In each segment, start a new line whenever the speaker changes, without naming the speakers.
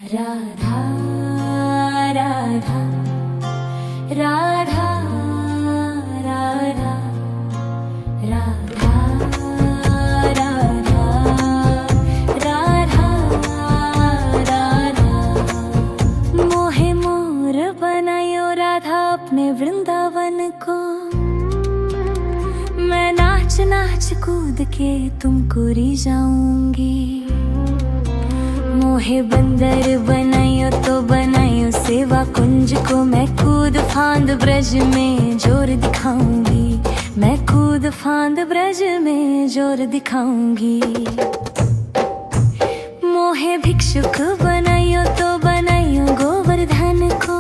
राधा राधा राधा राधा राधा राधा राधा राधा मोहे मोर बनायो राधा अपने वृंदावन को। मैं नाच नाच कूद के तुमको रिझाऊंगी। मोहे बंदर बनायो तो बनायो सेवा कुंज को। मैं कूद फांद ब्रज में जोर दिखाऊंगी। मैं कूद फांद ब्रज में जोर दिखाऊंगी। मोहे भिक्षुक बनायो तो बनायो गोवर्धन को।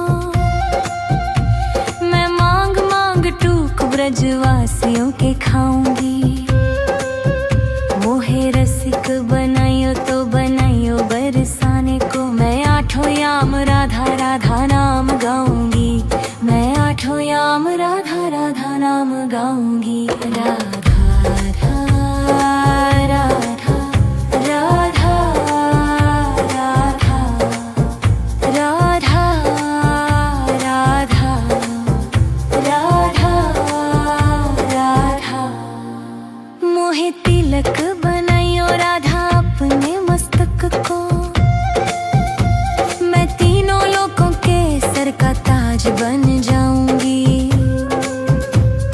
मैं मांग मांग टूक ब्रजवासियों के खाऊंगी। मोहे रसिक बनायो तो बनायो बरसाने को। मैं आठों याम राधा राधा नाम गाऊंगी। मैं आठों याम राधा राधा नाम गाऊंगी। राधा राधा राधा राधा राधा राधा राधा राधा राधा मोहे तिलक बनायो राधा अपने मस्तक को। मैं तीनों लोगों के सर का ताज बन जाऊंगी।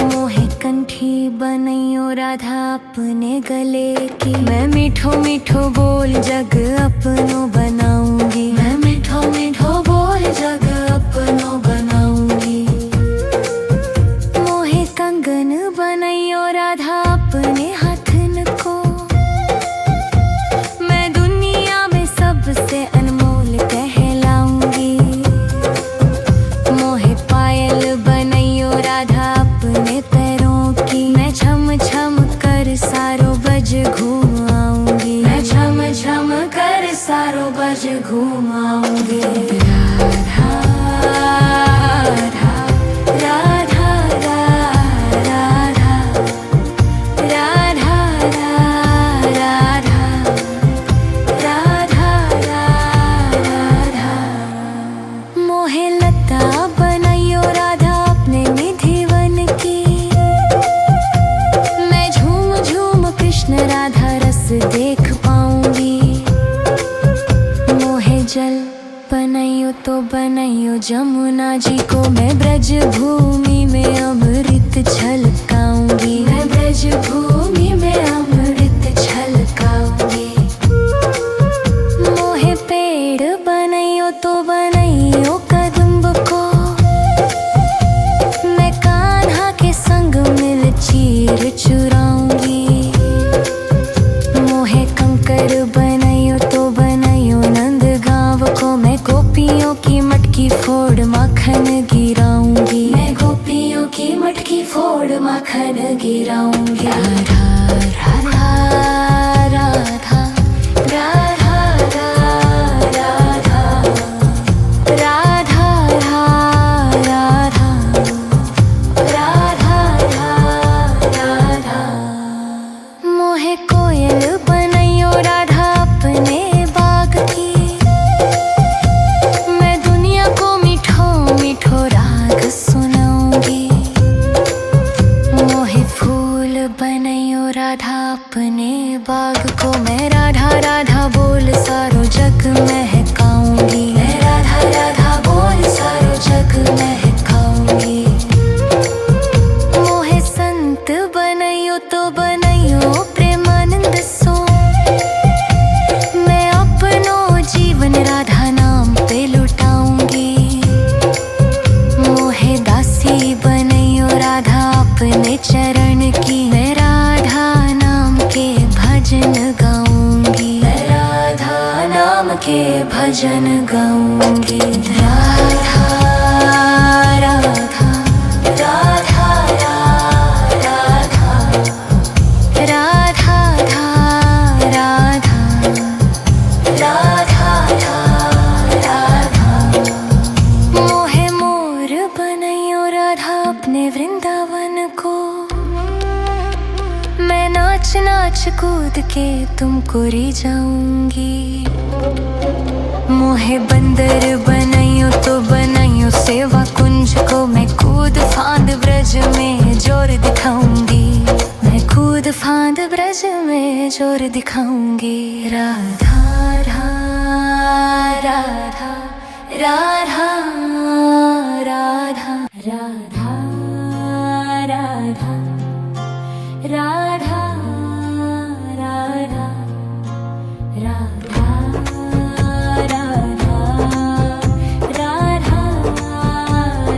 मोहे कंठी बनायो राधा अपने गले की। मैं मीठो मीठो बोल जग अपनो बनाऊंगी। मैं मीठो मीठो बोल जग अपनो बनाऊंगी। मोहे कंगन बनायो राधा अपने हाथन को। मैं दुनिया में सबसे अनमोल कहलाऊंगी। मोहे पायल बनायो राधा अपने पैरों की। मैं छम छम कर सारो बज घूम आऊंगी। मैं छम छम कर सारो बज घूम आऊंगी। राधा राधा राधा राधा राधा राधा राधा राधा मोहे लता बनायो राधा अपने निधिवन की। मैं झूम झूम कृष्ण राधा रस देख पाऊंगी। मोहे जल बनायो तो बनायो जमुना जी को। मैं ब्रज भूमि में अमृत छलकाऊंगी। मैं ब्रज भूमि में अमृत छलकाऊंगी। मोहे पेड़ बनायो तो बनायो कदम्ब को। मैं कान्हा के संग मिल चीर चुराऊंगी। मोहे कंकर बनायो तो बनायो नंद गांव को। मैं गोपियों की मटकी फोड़ माखन गिराऊंगी। मैं गोपियों की मटकी फोड़ माखन गिराऊंगी। राधा राधा राधा राधा राधा राधा राधा राधा राधा मोहे कोयल बनायो राधा अपने बाग की। मैं दुनिया को मीठो मीठो राग सुनाऊंगी। मोहे फूल बनायो राधा अपने बाग को। मैं राधा राधा बोल सारो जग महकाऊंगी। मैं राधा राधा बोल सारो जग महकाऊंगी। मोहे संत बनायो तो बनायो प्रेमानंद सो। मैं अपनो जीवन राधा नाम पे लुटाऊंगी। मोहे दासी बनायो राधा अपने चरण की। मैं राधा नाम के भजन गाऊंगी। मैं राधा नाम के भजन गाऊंगी। राधा राधा राधा राधा राधा राधा राधा राधा मोहे मोर बनायो राधा अपने वृंदावन को। मैं नाच नाच कूद के तुमको रिझाऊंगी। मोहे बंदर बनाइयो तो बनाइयो सेवा कुंज को, मैं कूद फांद ब्रज में जोर दिखाऊंगी, मैं कूद फांद ब्रज में जोर दिखाऊंगी। राधा राधा राधा राधा राधा राधा राधा राधा राधा राधा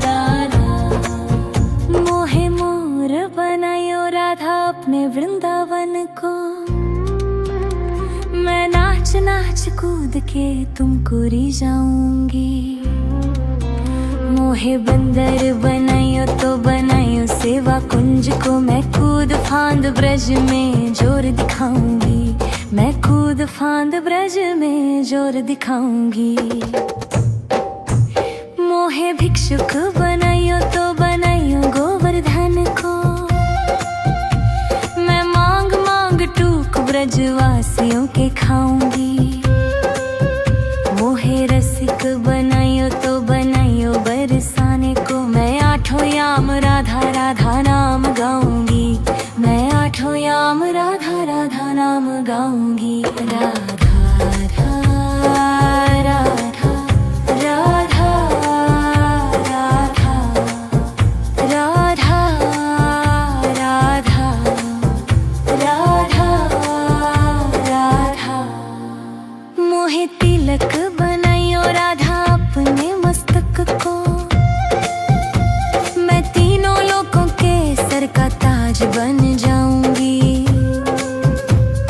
राधा मोहे मोर बनायो राधा अपने वृंदावन को, मैं नाच नाच कूद के तुमको रिझाऊंगी। मोहे बंदर बनाइयो तो बनाइयो सेवा कुंज को, मैं कूद फांद ब्रज में जोर दिखाऊंगी, मैं कूद फांद ब्रज में जोर दिखाऊंगी। मोहे भिक्षुक बनाइयो तो बनाइयो गोवर्धन को, मैं मांग मांग टूक ब्रजवासियों के खाऊंगी। मोहे रसिक बनाइयो तो बनाइयो बरसाने को, मैं आठों याम राधा राधा नाम गाऊंगी, मैं आठों याम राधा राधा नाम गाऊंगी। राधा राधा राधा राधा राधा राधा राधा राधा मोहे तिलक बनाइयो राधा अपने मस्तक को, मैं तीनों लोगों के सर का ताज बन जाऊंगी।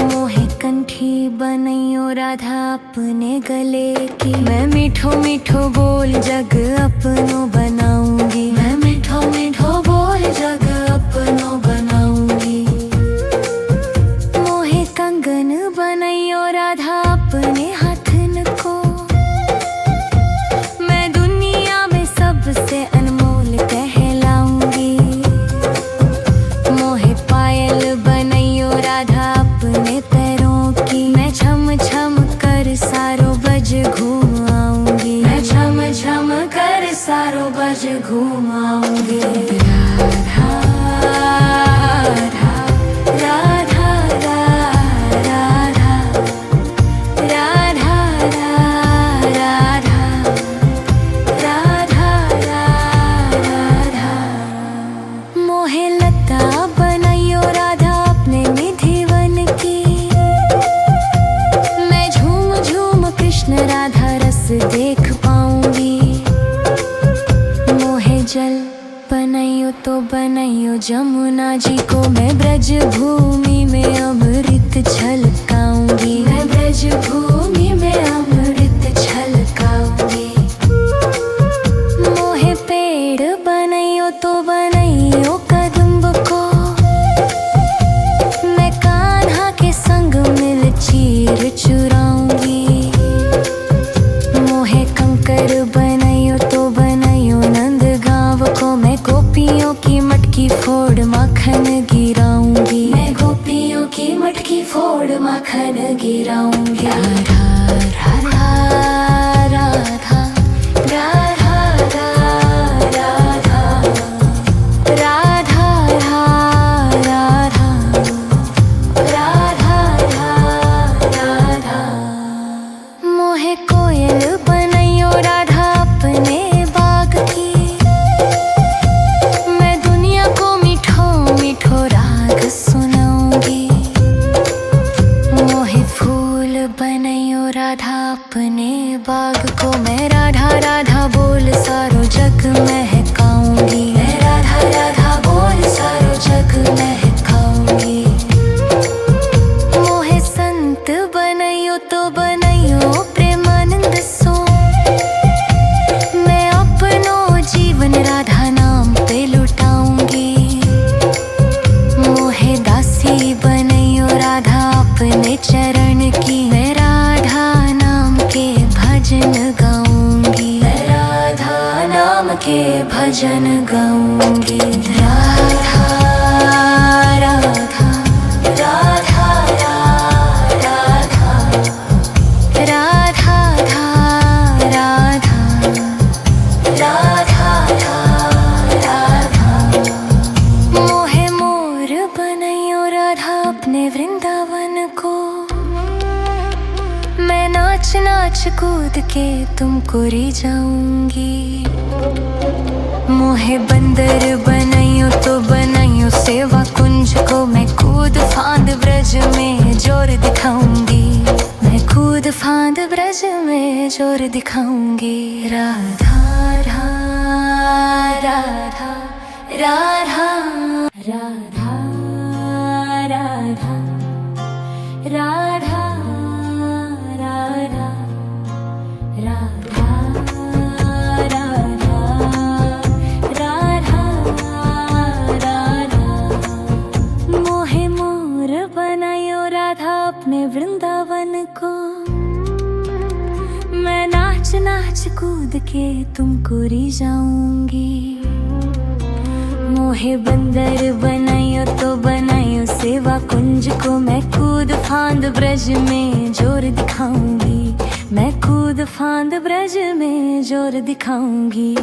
मोहे कंठी बनाइयो राधा अपने गले की, मैं मीठो मीठो बोल जग अपनो बनाऊंगी, मैं मीठो मीठो बोल जग अपनो बनाऊंगी। मोहे कंगन बनाइयो राधा अपने हाथन को, मैं दुनिया में सबसे अनमोल कहलाऊंगी। मोहे पायल बनाइयो राधा अपने पैरों की, मैं छम छम कर सारो बज घूम आऊंगी, मैं छम छम कर सारो बज घूम आऊंगी। राधा राधा राधा राधा राधा राधा राधा मोहे लता बनाइयो राधा अपने निधिवन की, मैं झूम झूम कृष्ण राधा रस देख पाऊंगी। मोहे जल बनाइयो तो बनाइयो जमुना जी को, मैं ब्रज भूमि में अमृत छलकाऊंगी, मैं ब्रज भूमि में अमृत छलकाऊंगी। मोहे पेड़ बनाइयो तो बनाइयो कदम्ब को, मैं कान्हा के संग मिल चीर चुराऊंगी। मोहे कंकर बनाइयो तो बनाइयो नंद गांव को, मैं गोपियों की मटकी फोड़ माखन गिराऊंगी, मैं गोपियों की मटकी फोड़ माखन गिराऊंगी। राधा राधा राधा राधा राधा राधा राधा राधा राधा मोहे कोयल बनाइयो राधा अपने बाग की, मैं दुनिया को मीठो मीठो राग सुनाऊंगी। मोहे फूल बनाइयो राधा अपने बाग को, मैं राधा राधा बोल सारो जग महकाऊंगी, मैं राधा राधा बोल सारो जग महकाऊंगी। मोहे संत बनाइयो तो बनाइयो प्रेमानंद सो, मैं अपनो जीवन राधा नाम पे लुटाऊंगी। मोहे दासी बनाइयो राधा अपने चरण की, मैं राधा नाम के भजन गाऊंगी, मैं राधा नाम के भजन गाऊंगी। राधा राधा राधा राधा राधा राधा कूद के तुमको रिझाऊंगी। मोहे बंदर बनाइयो तो बनाइयो सेवा कुंज को, मैं कूद फांद ब्रज में जोर दिखाऊंगी। मैं कूद फांद ब्रज में जोर दिखाऊंगी। राधा राधा राधा राधा राधा राधा राधा राधा राधा राधा। मोहे मोर बनायो राधा अपने वृंदावन को, मैं नाच नाच कूद के तुमको रिझाऊंगी। मोहे बंदर बनाइयो तो बनाइयो सेवा कुंज को, मैं कूद फांद ब्रज में जोर दिखाऊंगी। मैं कूद फांद ब्रज में जोर दिखाऊंगी।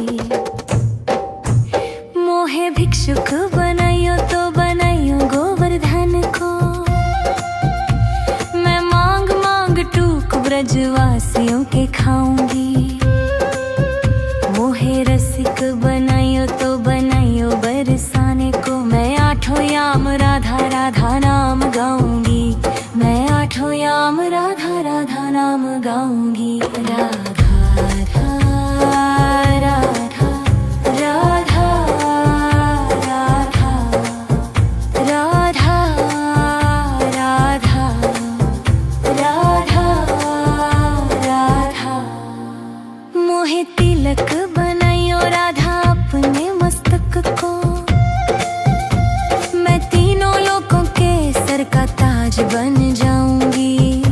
मोहे भिक्षुक बनाइयो तो बनाइयो गोवर्धन को, मैं मांग मांग टूक ब्रजवासियों के खाऊंगी। मोहे रसिक बनाइयो तो बनाइयो बरसाने को, मैं आठों याम राधा राधा नाम गाऊंगी। मैं आठों याम राधा राधा नाम गाऊंगी। राधा राधा राधा राधा राधा राधा राधा राधा। मोहे तिलक बनाइयो राधा अपने मस्तक को, मैं तीनों लोगों के सर का ताज बन जाऊंगी।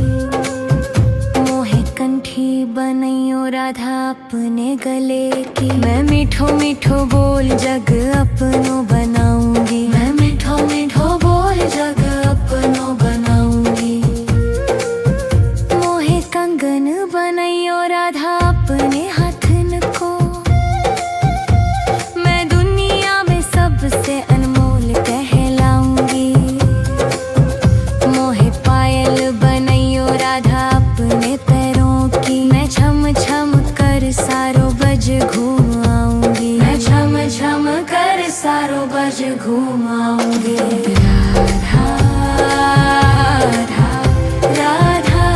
मोहे कंठी बनाइयो राधा अपने गले की, मैं मीठो मीठो बोल जग अपनो बनाऊंगी। मैं मीठो मीठो बोल जग अपनो बनाऊंगी। मोहे कंगन बनाइयो राधा अपने हाथन को, मैं दुनिया में सबसे अनमोल कहलाऊंगी। मोहे पायल बनाइयो राधा अपने पैरों की, मैं छम छम कर सारो बज घूम आऊंगी। मैं छम छम कर सारो बज घूम आऊंगी। राधा राधा राधा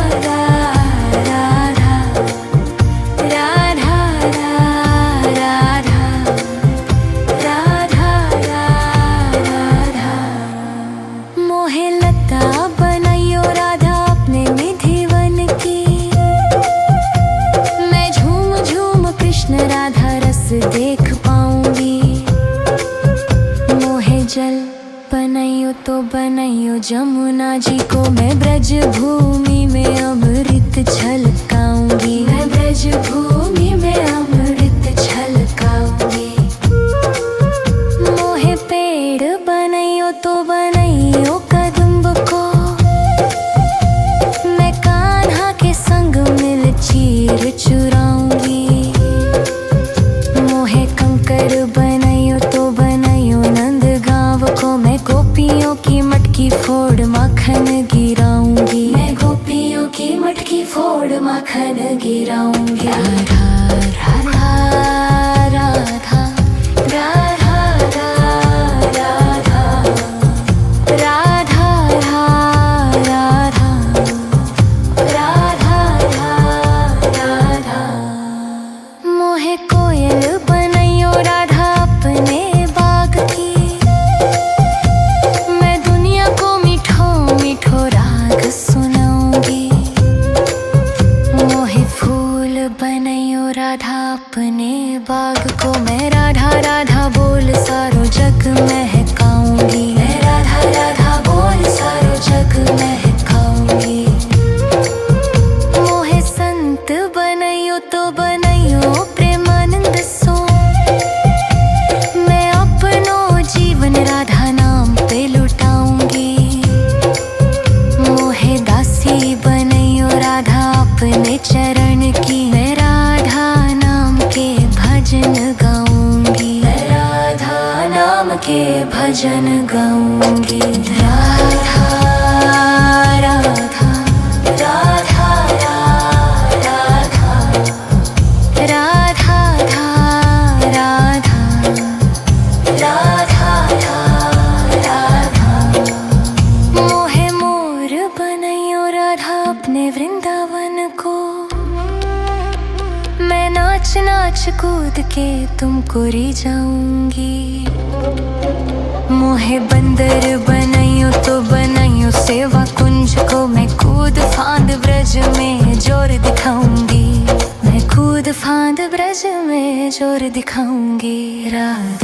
राधा राधा राधा राधा राधा। मोहे लता बनाइयो राधा अपने निधिवन की, मैं झूम झूम कृष्ण राधा रस देख पाऊंगी। मोहे जल बनाइयो तो बनाइयो जमुना जी को, मैं ब्रज भूमि में अमृत छलकाऊंगी। मैं ब्रज भूमि में अमृत छलकाऊंगी। मोहे पेड़ बनाइयो तो बनाइयो कदम्ब को, मैं कान्हा के संग मिल चीर चुराऊंगी। मोहे कंकर बनाइयो तो बनाइयो नंद गांव को, मैं गोपियों की मटकी फोड़ माखन गिराऊंगी। मैं गोपियों की मटकी फोड़ माखन गिराऊंगी। राधा राधा राधा राधा राधा राधा राधा राधा राधा। मोहे कोयल बनाइयो राधा अपने बाग की, मैं दुनिया को मीठो मीठो राग सुनाऊंगी। मोहे फूल बनाइयो राधा अपने बाग को, मैं राधा राधा बोल सारो जग महकाऊंगी। मैं राधा राधा बोल सारो जग महकाऊंगी। मोहे संत बनाइयो तो बनाइयो प्रेमानंद सो, मैं अपनो जीवन राधा नाम पे लुटाऊंगी। मोहे दासी बनाइयो राधा अपने चरण की, मैं राधा नाम के भजन गाऊंगी। मैं राधा नाम के भजन गाऊंगी। राधा राधा राधा राधा अपने वृंदावन को। मैं नाच नाच कूद के तुमको री जाऊंगी। मोहे बंदर बनाइयो तो बनाइयो सेवा कुंज को। मैं कूद फांद ब्रज में जोर दिखाऊंगी। मैं कूद फांद ब्रज में जोर दिखाऊंगी। राधे